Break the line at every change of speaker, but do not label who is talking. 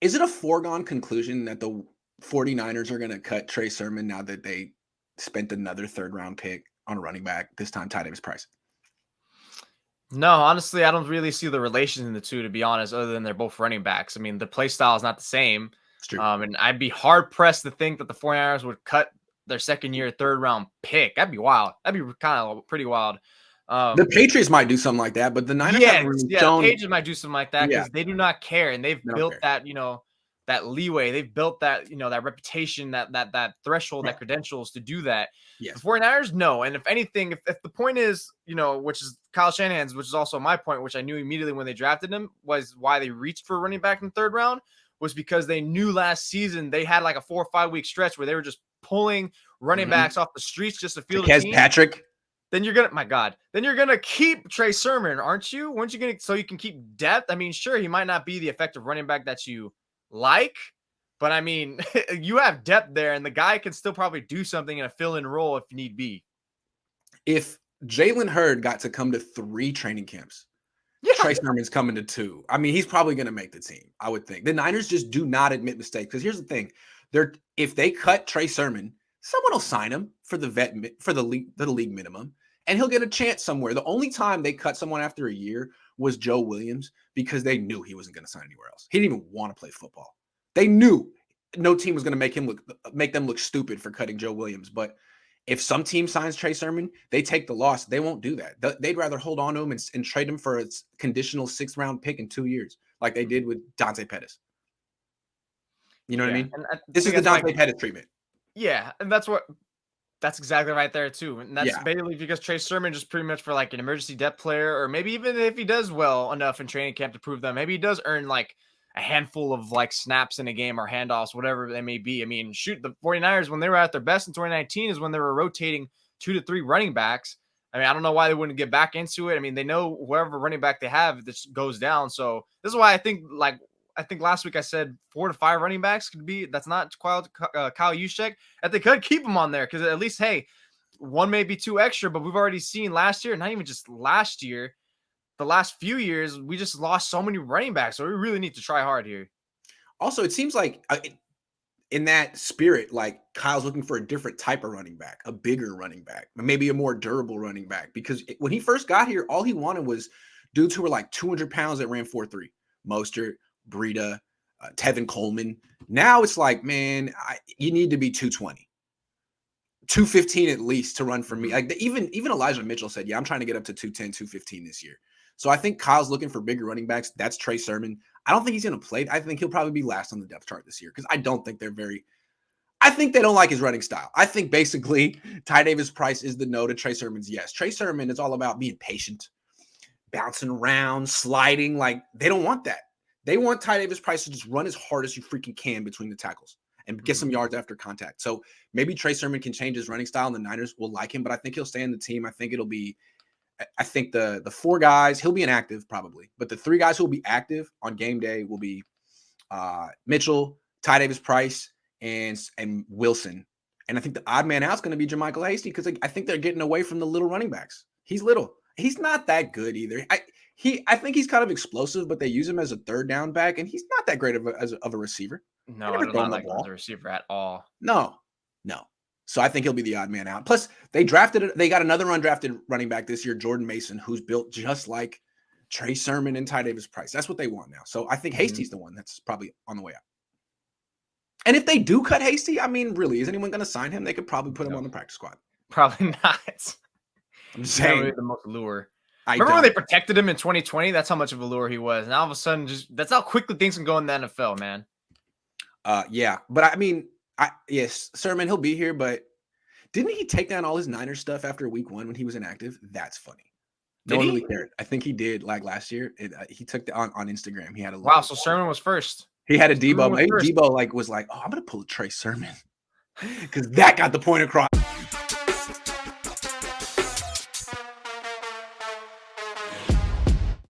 Is it a foregone conclusion that the 49ers are going to cut Trey Sermon now that they spent another third-round pick on a running back, this time Ty Davis Price?
No, honestly, I don't really see the relation in the two, to be honest, other than they're both running backs. I mean, the play style is not the same.
It's true.
And I'd be hard-pressed to think that the 49ers would cut their second-year, third-round pick. That'd be wild. That'd be kind of pretty wild.
The Patriots might do something like that, but the Niners haven't really shown.
The Patriots might do something like that because they do not care, and they've built that, that leeway. They've built that, that reputation, that threshold, that credentials to do that.
Yes.
The 49ers, no. And if anything, if the point is, which is Kyle Shanahan's, which is also my point, which I knew immediately when they drafted him, was why they reached for a running back in the third round, was because they knew last season they had like a 4 or 5 week stretch where they were just pulling running backs off the streets just to field a team.
Patrick.
Then you're gonna keep Trey Sermon, aren't you? Weren't you gonna, so you can keep depth? I mean, sure, he might not be the effective running back that you like, but I mean, you have depth there, and the guy can still probably do something in a fill-in role if need be.
If Jalen Hurd got to come to 3 training camps, Trey Sermon's coming to 2. I mean, he's probably going to make the team, I would think. The Niners just do not admit mistakes, because here's the thing: if they cut Trey Sermon, someone will sign him for the league minimum, and he'll get a chance somewhere. The only time they cut someone after a year was Joe Williams, because they knew he wasn't going to sign anywhere else. He didn't even want to play football. They knew no team was going to make them look stupid for cutting Joe Williams. But if some team signs Trey Sermon, they take the loss. They won't do that. They'd rather hold on to him and trade him for a conditional 6th-round pick in 2 years, like they did with Dante Pettis. You know what I mean? This is the Dante Pettis treatment.
Yeah, and that's exactly right there too. And that's basically because Trey Sermon just pretty much for like an emergency depth player, or maybe even if he does well enough in training camp to prove that, maybe he does earn like a handful of like snaps in a game or handoffs, whatever they may be. I mean, shoot, the 49ers, when they were at their best in 2019 is when they were rotating 2 to 3 running backs. I mean, I don't know why they wouldn't get back into it. I mean, they know wherever running back they have, this goes down. So this is why I think last week I said 4 to 5 running backs could be. That's not Kyle Juszczyk. That they could keep him on there, because at least, hey, one may be 2 extra. But we've already seen last year, not even just last year, the last few years, we just lost so many running backs. So we really need to try hard here.
Also, it seems like in that spirit, like Kyle's looking for a different type of running back, a bigger running back, maybe a more durable running back. Because when he first got here, all he wanted was dudes who were like 200 pounds that ran 4.3. Mostert, Breida, Tevin Coleman. Now it's like, man, you need to be 220, 215 at least to run for me. Like even Elijah Mitchell said, yeah, I'm trying to get up to 210, 215 this year. So I think Kyle's looking for bigger running backs. That's Trey Sermon. I don't think he's going to play. I think he'll probably be last on the depth chart this year, because I think they don't like his running style. I think basically Ty Davis Price is the no to Trey Sermon's yes. Trey Sermon is all about being patient, bouncing around, sliding. Like, they don't want that. They want Ty Davis Price to just run as hard as you freaking can between the tackles and get some yards after contact. So maybe Trey Sermon can change his running style and the Niners will like him, but I think he'll stay in the team. I think the 4 guys, he'll be inactive probably, but the 3 guys who will be active on game day will be Mitchell, Ty Davis Price, and Wilson. And I think the odd man out is going to be Jermichael Hasty, because I think they're getting away from the little running backs. He's little. He's not that good either. I think he's kind of explosive, but they use him as a 3rd down back, and he's not that great of a receiver.
No, I don't like him as a receiver at all.
No. So I think he'll be the odd man out. Plus, they got another undrafted running back this year, Jordan Mason, who's built just like Trey Sermon and Ty Davis Price. That's what they want now. So I think Hasty's the one that's probably on the way out. And if they do cut Hasty, I mean, really, is anyone going to sign him? They could probably put him on the practice squad.
Probably not.
I'm just saying.
Really the most lure. Remember when they protected him in 2020? That's how much of a lure he was. And all of a sudden, that's how quickly things can go in the NFL, man.
Yeah. But I mean, yes, Sermon, he'll be here, but didn't he take down all his Niners stuff after week 1 when he was inactive? That's funny. No one really cared. I think he did, like last year. He took on Instagram. He had a
wow. So Sermon was first.
He had a Debo. Maybe Debo was like, oh, I'm gonna pull a Trey Sermon because that got the point across.